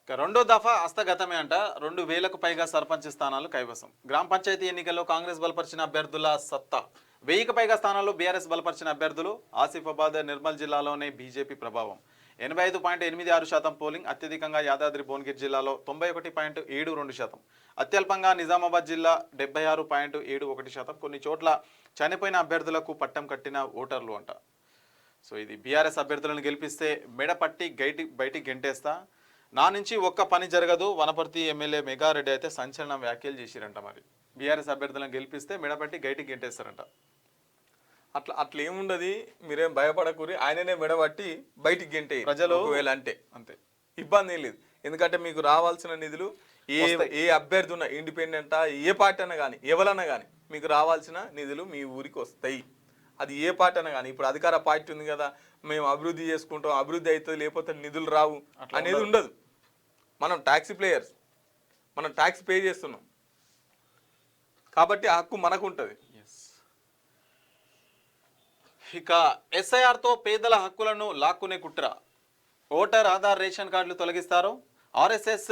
2వ దఫా హస్తగతమే అంట. 2000కు పైగా సర్పంచ్ స్థానాలు కైవసం. గ్రామ పంచాయతీ ఎన్నికల్లో కాంగ్రెస్ బలపరిచిన అభ్యర్థుల సత్తా. 1000కు పైగా స్థానాల్లో బీఆర్ఎస్ బలపరిచిన అభ్యర్థులు. ఆసిఫాబాద్, నిర్మల్ జిల్లాలోనే బీజేపీ ప్రభావం. 85.86% పోలింగ్. అత్యధికంగా యాదాద్రి భువనగిరి జిల్లాలో 91.72%. అత్యల్పంగా నిజామాబాద్ జిల్లా 76.71%. కొన్ని చోట్ల చనిపోయిన అభ్యర్థులకు పట్టం కట్టిన ఓటర్లు అంట. సో ఇది బీఆర్ఎస్ అభ్యర్థులను గెలిపిస్తే మెడపట్టి బయటికి గెంటేస్తా, నా నుంచి ఒక్క పని జరగదు. వనపర్తి ఎమ్మెల్యే మెగారెడ్డి అయితే సంచలన వ్యాఖ్యలు చేసిరంట. మరి బీఆర్ఎస్ అభ్యర్థులను గెలిపిస్తే మెడపట్టి గైటికి గెంటేస్తారంట. అట్లా ఏముండదు, మీరేం భయపడకూరి. ఆయననే మెడబట్టి బయటికి గెంటే ప్రజలు ఒకవేళ అంటే అంతే, ఇబ్బంది ఏం లేదు. ఎందుకంటే మీకు రావాల్సిన నిధులు ఏ అభ్యర్థి ఉన్నా, ఇండిపెండెంటా ఏ పార్టీ అన్నా కానీ ఎవరన్నా కానీ మీకు రావాల్సిన నిధులు మీ ఊరికి వస్తాయి. అది ఏ పార్టీ అయినా కానీ ఇప్పుడు అధికార పార్టీ ఉంది కదా మేము అభివృద్ధి చేసుకుంటాం అభివృద్ధి అవుతుంది లేకపోతే నిధులు రావు అనేది ఉండదు. మనం ట్యాక్సీ ప్లేయర్స్, మనం ట్యాక్స్ పే చేస్తున్నాం కాబట్టి ఆ హక్కు మనకు ఉంటుంది. ఇక ఎస్ఐఆర్తో పేదల హక్కులను లాక్కునే కుట్ర, ఓటర్ ఆధార్ రేషన్ కార్డులు తొలగిస్తారు. ఆర్ఎస్ఎస్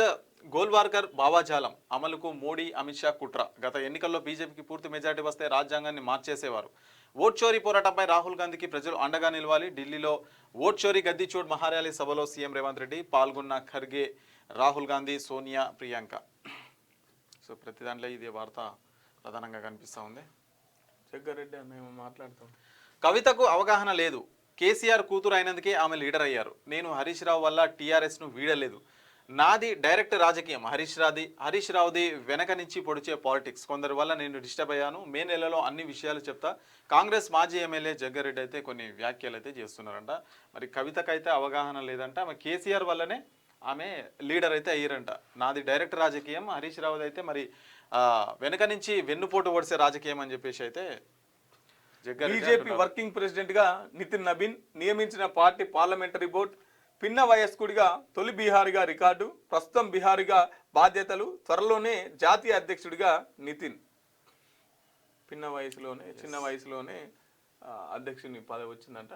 గోల్వార్కర్ భావాజాలం అమలుకు మోడీ అమిత్ షా కుట్ర. గత ఎన్నికల్లో బీజేపీకి పూర్తి మెజార్టీ వస్తే రాజ్యాంగాన్ని మార్చేసేవారు. ఓట్ చోరీ పోరాటంపై రాహుల్ గాంధీకి ప్రజలు అండగా నిలవాలి. ఢిల్లీలో ఓట్ చోరీ గద్దిచోడ్ మహార్యాలీ సభలో సీఎం రేవంత్ రెడ్డి పాల్గొన్న ఖర్గే, రాహుల్ గాంధీ, సోనియా, ప్రియాంక. సో ప్రతి దాంట్లో ఇది వార్త ప్రధానంగా కనిపిస్తూ ఉంది. జగ్గారెడ్డి మేము మాట్లాడతాం. కవితకు అవగాహన లేదు, కేసీఆర్ కూతురు అయినందుకే ఆమె లీడర్ అయ్యారు. నేను హరీష్ రావు వల్ల టీఆర్ఎస్ను వీడలేదు. నాది డైరెక్ట్ రాజకీయం, హరీష్ రావుది వెనక నుంచి పొడిచే పాలిటిక్స్. కొందరి వల్ల నేను డిస్టర్బ్ అయ్యాను. మే నెలలో అన్ని విషయాలు చెప్తా. కాంగ్రెస్ మాజీ ఎమ్మెల్యే జగ్గారెడ్డి అయితే కొన్ని వ్యాఖ్యలు అయితే చేస్తున్నారంట. మరి కవితకైతే అవగాహన లేదంట, ఆమె కేసీఆర్ వల్లనే ఆమె లీడర్ అయితే అయ్యారంట. నాది డైరెక్ట్ రాజకీయం, హరీష్ రావుది అయితే మరి వెనక నుంచి వెన్నుపోటు ఓడిసే రాజకీయం అని చెప్పేసి అయితే బీజేపీ వర్కింగ్ ప్రెసిడెంట్ గా నితిన్ నబీన్ నియమించిన పార్టీ పార్లమెంటరీ బోర్డు పిన్న వయస్కుడిగా తొలి బీహారీగా రికార్డు. ప్రస్తుతం బీహారీగా బాధ్యతలు. త్వరలోనే జాతీయ అధ్యక్షుడిగా నితిన్. చిన్న వయసులోనే అధ్యక్షుని పదవి వచ్చిందంట.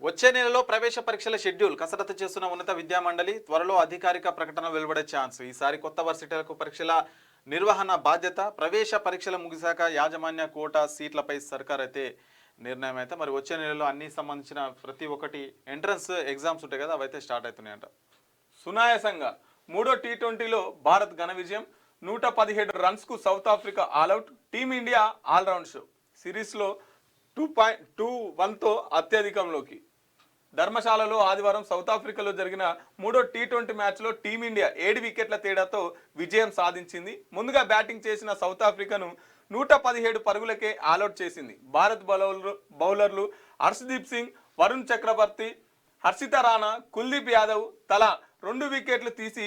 వచ్చే నెలలో ప్రవేశ పరీక్షల షెడ్యూల్ కసరత్తు చేస్తున్న ఉన్నత విద్యా మండలి. త్వరలో అధికారిక ప్రకటన వెలువడే ఛాన్స్. ఈసారి కొత్త వర్సిటీలకు పరీక్షల నిర్వహణ బాధ్యత. ప్రవేశ పరీక్షలు ముగిశాక యాజమాన్య కోటా సీట్లపై సర్కార్ అయితే నిర్ణయం అయితే మరి వచ్చే నెలలో అన్ని సంబంధించిన ప్రతి ఒక్కటి ఎంట్రన్స్ ఎగ్జామ్స్ ఉంటాయి కదా అవైతే స్టార్ట్ అవుతున్నాయంట. సునాయాసంగా 3వ టీ20లో భారత్ ఘన విజయం. 117 రన్స్కు South Africa all out. Team India all round show. సిరీస్లో 2.21తో అత్యధికంలోకి. ధర్మశాలలో ఆదివారం సౌత్ ఆఫ్రికాలో జరిగిన 3వ టీ20 మ్యాచ్లో టీమిండియా 7 వికెట్ల తేడాతో విజయం సాధించింది. ముందుగా బ్యాటింగ్ చేసిన సౌత్ ఆఫ్రికాను 117 పరుగులకే ఆల్అౌట్ చేసింది. భారత్ బౌలర్లు హర్షదీప్ సింగ్, వరుణ్ చక్రవర్తి, హర్షిత రాణా, కుల్దీప్ యాదవ్ తలా 2 వికెట్లు తీసి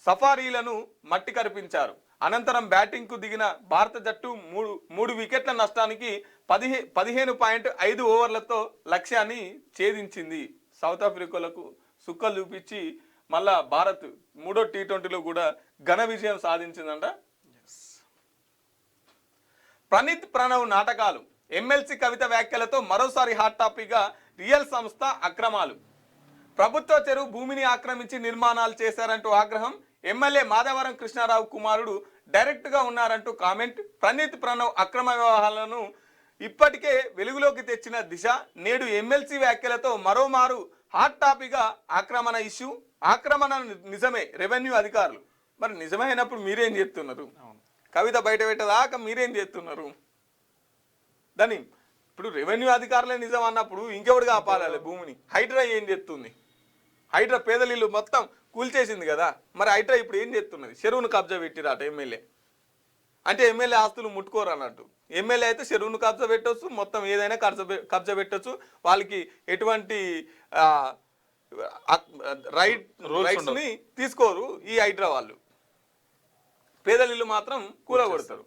సఫారీలను మట్టి కరిపించారు. అనంతరం బ్యాటింగ్కు దిగిన భారత జట్టు మూడు వికెట్ల నష్టానికి 15.5 ఓవర్లతో లక్ష్యాన్ని ఛేదించింది. సౌత్ ఆఫ్రికాలకు సుక్కలు చూపించి మళ్ళా భారత్ 3వ టీ20లో కూడా ఘన విజయం సాధించిందంట. ప్రణీత్ ప్రణవ్ నాటకాలు. ఎమ్మెల్సీ కవిత వ్యాఖ్యలతో మరోసారి హాట్ టాపిక్గా రియల్ సంస్థ అక్రమాలు. ప్రభుత్వ చెరువు భూమిని ఆక్రమించి నిర్మాణాలు చేశారంటూ ఆగ్రహం. ఎమ్మెల్యే మాధవరం కృష్ణారావు కుమారుడు డైరెక్ట్గా ఉన్నారంటూ కామెంట్. ప్రణీత్ ప్రణవ్ అక్రమ వ్యవహారాలను ఇప్పటికే వెలుగులోకి తెచ్చిన దిశ నేడు ఎమ్మెల్సీ వ్యాఖ్యలతో మరోమారు హాట్ టాపిక్గా ఆక్రమణ ఇష్యూ. ఆక్రమణ నిజమే రెవెన్యూ అధికారులు. మరి నిజమైనప్పుడు మీరేం చేస్తున్నారు? కవిత బయట పెట్టదాకా మీరేం చేస్తున్నారు? దాన్ని ఇప్పుడు రెవెన్యూ అధికారులే నిజం అన్నప్పుడు ఇంకెవడుగా ఆపాలి భూమిని? హైడ్రా ఏం చేస్తుంది? హైడ్రా పేదలీళ్ళు మొత్తం కూల్చేసింది కదా. మరి హైడ్రా ఇప్పుడు ఏం చేస్తున్నది? చెరువును కబ్జా పెట్టిరాట ఎమ్మెల్యే. అంటే ఎమ్మెల్యే ఆస్తులు ముట్టుకోరు అన్నట్టు. ఎమ్మెల్యే అయితే చెరువును కబ్జా పెట్టవచ్చు, మొత్తం ఏదైనా కబ్జా పెట్టవచ్చు. వాళ్ళకి ఎటువంటి రైట్స్ని తీసుకోరు ఈ హైడ్రా వాళ్ళు. పేదలీళ్ళు మాత్రం కూలగొడతారు.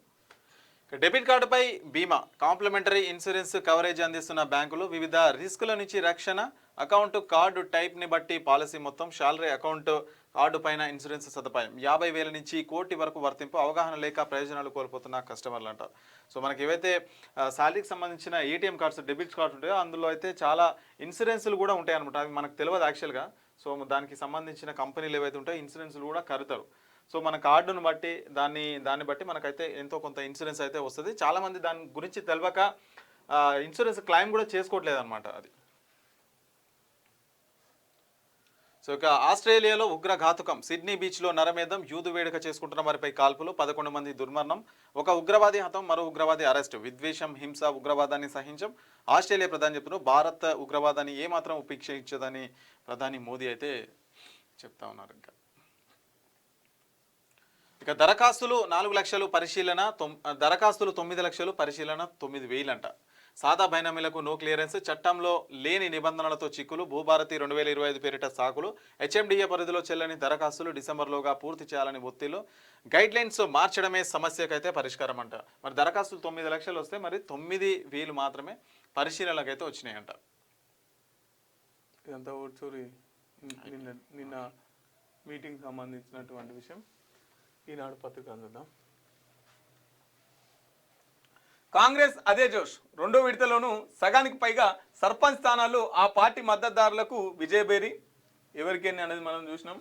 డెబిట్ కార్డుపై బీమా, కాంప్లిమెంటరీ ఇన్సూరెన్స్ కవరేజ్ అందిస్తున్న బ్యాంకులు. వివిధ రిస్కుల నుంచి రక్షణ. అకౌంట్ కార్డు టైప్ని బట్టి పాలసీ మొత్తం. శాలరీ అకౌంట్ కార్డు పైన ఇన్సూరెన్స్ సదుపాయం. 50,000 నుంచి 1 కోటి వరకు వర్తింపు. అవగాహన లేక ప్రయోజనాలు కోల్పోతున్న కస్టమర్లు అంటారు. సో మనకి ఏవైతే శాలరీకి సంబంధించిన ఏటీఎం కార్డ్స్, డెబిట్ కార్డ్స్ ఉంటాయో అందులో అయితే చాలా ఇన్సూరెన్స్లు కూడా ఉంటాయి అనమాట. అవి మనకు తెలియదు యాక్చువల్గా. సో దానికి సంబంధించిన కంపెనీలు ఏవైతే ఉంటాయో ఇన్సూరెన్స్లు కూడా కడతారు. సో మన కార్డును బట్టి దాన్ని బట్టి మనకైతే ఎంతో కొంత ఇన్సూరెన్స్ అయితే వస్తుంది. చాలామంది దాని గురించి తెలియక ఇన్సూరెన్స్ క్లెయిమ్ కూడా చేసుకోవట్లేదు అనమాట. అది సో ఇక ఆస్ట్రేలియాలో ఉగ్రఘాతుకం. సిడ్నీ బీచ్లో నరమేధం. యూదు వేడుక చేసుకుంటున్న వారిపై కాల్పులు. 11 మంది దుర్మరణం. ఒక ఉగ్రవాది హతం, మరో ఉగ్రవాది అరెస్ట్. విద్వేషం, హింస, ఉగ్రవాదాన్ని సహించం. ఆస్ట్రేలియా ప్రధాని చెప్తున్నారు భారత్ ఉగ్రవాదాన్ని ఏమాత్రం ఉపేక్షించదని ప్రధాని మోదీ అయితే చెప్తా ఉన్నారు. ఇక దరఖాస్తులు 4 లక్షలు పరిశీలన, దరఖాస్తులు 9 లక్షలు పరిశీలన 9,000 అంట. సాదా బైనామీలకు నో క్లియరెన్స్, చట్టంలో లేని నిబంధనలతో చిక్కులు, భూభారతి 2025 పేరిట సాకులు, హెచ్ఎండిఏ పరిధిలో చెల్లని దరఖాస్తులు డిసెంబర్లోగా పూర్తి చేయాలని ఒత్తిళ్లు, గైడ్ లైన్స్ మార్చడమే సమస్యకైతే పరిష్కారం అంట. మరి దరఖాస్తులు 9 లక్షలు వస్తే మరి 9,000 మాత్రమే పరిశీలనకైతే వచ్చినాయంట. ఇదంతా ఓడ్చూరి నిన్న మీటింగ్ సంబంధించినటువంటి విషయం. ఈనాడు పత్రిక అందుదాం. కాంగ్రెస్ అదే జోష్, రెండో విడతలోనూ సగానికి పైగా సర్పంచ్ స్థానాల్లో ఆ పార్టీ మద్దతుదారులకు విజయబేరి. ఎవరికేంటి అనేది మనం చూసినాం.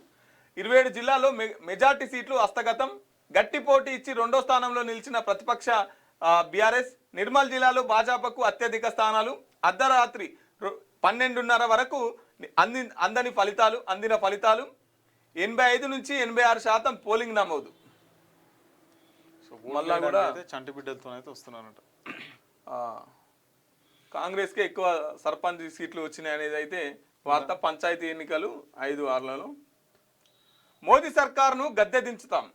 27 జిల్లాల్లో మెజార్టీ సీట్లు హస్తగతం. గట్టి పోటీ ఇచ్చి రెండో స్థానంలో నిలిచిన ప్రతిపక్ష బీఆర్ఎస్. నిర్మల్ జిల్లాలో భాజపాకు అత్యధిక స్థానాలు. అర్ధరాత్రి 12:30 వరకు అందిన ఫలితాలు 85 నుంచి 86% పోలింగ్ నమోదు. మళ్ళా కూడా చంటి బిడ్డలతో అయితే వస్తున్నారంట. కాంగ్రెస్కి ఎక్కువ సర్పంచ్ సీట్లు వచ్చినాయి అనేది అయితే వార్త. పంచాయతీ ఎన్నికలు 5 వారాలలో. మోదీ సర్కార్ను గద్దె దించుతాం,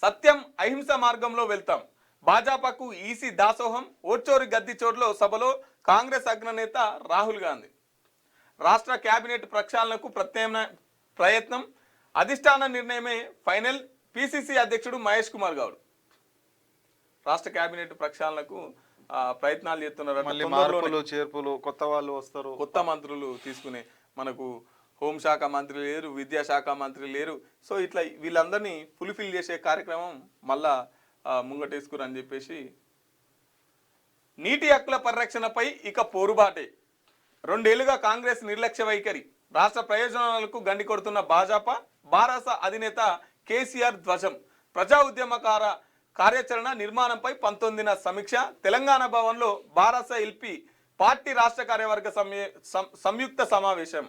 సత్యం అహింస మార్గంలో వెళ్తాం. భాజపాకు ఈసీ దాసోహం. ఓచోరి గద్దిచోడ్లో సభలో కాంగ్రెస్ అగ్రనేత రాహుల్ గాంధీ. రాష్ట్ర కేబినెట్ ప్రక్షాళనకు ప్రయత్నం, అధిష్టాన నిర్ణయమే ఫైనల్. పిసిసి అధ్యక్షుడు మహేష్ కుమార్ గౌడ్ రాష్ట్ర కేబినెట్ ప్రక్షాళనకు ప్రయత్నాలు చేస్తున్నారు. మార్పులు చేర్పులు, కొత్త వాళ్ళు వస్తారు, కొత్త మంత్రులు తీసుకునే. మనకు హోంశాఖ మంత్రి లేరు, విద్యాశాఖ మంత్రి లేరు. సో ఇట్లా వీళ్ళందరినీ ఫుల్ఫిల్ చేసే కార్యక్రమం మళ్ళా ముంగటేసుకురని చెప్పేసి. నీటి హక్కుల పరిరక్షణపై ఇక పోరుబాటే. 2 ఏళ్లుగా కాంగ్రెస్ నిర్లక్ష్య వైఖరి. రాష్ట్ర ప్రయోజనాలకు గండి కొడుతున్న భాజపా. బారాస అధినేత కేసీఆర్ ధ్వజం. ప్రజా ఉద్యమకార కార్యాచరణ నిర్మాణంపై 19న సమీక్ష. తెలంగాణ భవన్లో బారాస ఎల్పీ పార్టీ రాష్ట్ర కార్యవర్గ సంయుక్త సమావేశం.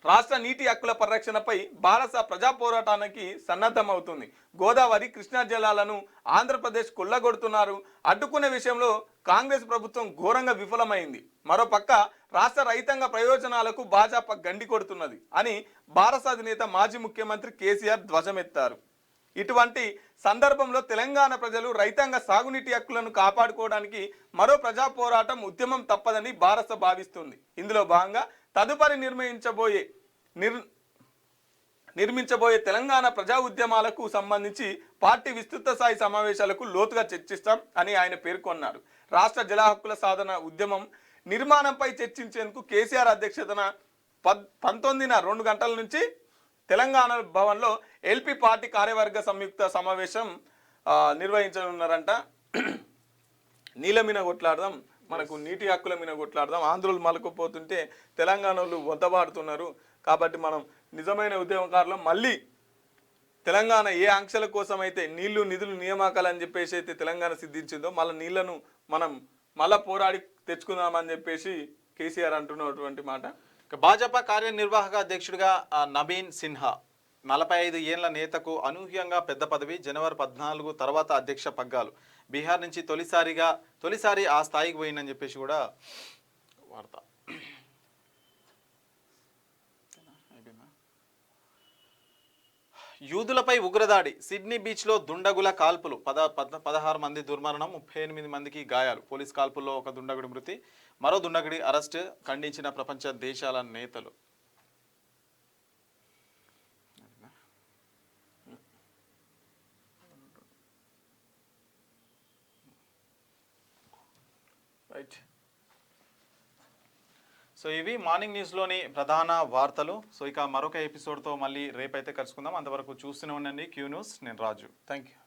రాష్ట్ర నీటి హక్కుల పరిరక్షణపై బారాస ప్రజా పోరాటానికి సన్నద్ధమవుతుంది. గోదావరి, కృష్ణా జలాలను ఆంధ్రప్రదేశ్ కొల్లగొడుతున్నారు. అడ్డుకునే విషయంలో కాంగ్రెస్ ప్రభుత్వం ఘోరంగా విఫలమైంది. మరోపక్క రాష్ట్ర రైతాంగ ప్రయోజనాలకు భాజపా గండి కొడుతున్నది అని బారాస అధినేత మాజీ ముఖ్యమంత్రి కేసీఆర్ ధ్వజమెత్తారు. ఇటువంటి సందర్భంలో తెలంగాణ ప్రజలు రైతాంగ సాగునీటి హక్కులను కాపాడుకోవడానికి మరో ప్రజా పోరాటం, ఉద్యమం తప్పదని బారాస భావిస్తుంది. ఇందులో భాగంగా తదుపరి నిర్మించబోయే తెలంగాణ ప్రజా ఉద్యమాలకు సంబంధించి పార్టీ విస్తృత స్థాయి సమావేశాలకు లోతుగా చర్చిస్తాం అని ఆయన పేర్కొన్నారు. రాష్ట్ర జల హక్కుల సాధన ఉద్యమం నిర్మాణంపై చర్చించేందుకు కేసీఆర్ అధ్యక్షతన 19న 2 గంటల నుంచి తెలంగాణ భవన్లో ఎల్పీ పార్టీ కార్యవర్గ సంయుక్త సమావేశం నిర్వహించనున్నారంట. నీళ్ళ మీద కొట్లాడదాం, మనకు నీటి హక్కుల మీద కొట్లాడదాం. ఆంధ్రులు మలకపోతుంటే తెలంగాణలో వంతబాడుతున్నారు. కాబట్టి మనం నిజమైన ఉద్యమకారులు. మళ్ళీ తెలంగాణ ఏ ఆంక్షల కోసం అయితే నీళ్లు, నిధులు, నియామకాలు అని చెప్పేసి అయితే తెలంగాణ సిద్ధించిందో మళ్ళీ నీళ్లను మనం మళ్ళా పోరాడి తెచ్చుకుందామని చెప్పేసి కేసీఆర్ అంటున్నటువంటి మాట. భాజపా కార్యనిర్వాహక అధ్యక్షుడిగా నవీన్ సిన్హా. 45 ఏళ్ల నేతకు అనూహ్యంగా పెద్ద పదవి. జనవరి 14 తర్వాత అధ్యక్ష పగ్గాలు. బీహార్ నుంచి తొలిసారి ఆ స్థాయికి పోయిందని చెప్పేసి కూడా వార్త. యూదులపై ఉగ్రదాడి. సిడ్నీ బీచ్లో దుండగుల కాల్పులు. 16 మంది దుర్మరణం, 38 మందికి గాయాలు. పోలీస్ కాల్పుల్లో ఒక దుండగుడి మృతి, మరో దుండగుడి అరెస్ట్. ఖండించిన ప్రపంచ దేశాల నేతలు. రైట్. సో ఇవి మార్నింగ్ న్యూస్లోని ప్రధాన వార్తలు. సో ఇక మరొక ఎపిసోడ్తో మళ్ళీ రేపైతే కలుసుకుందాం. అంతవరకు చూస్తూనే ఉండండి క్యూ న్యూస్. నేను రాజు. Thank you.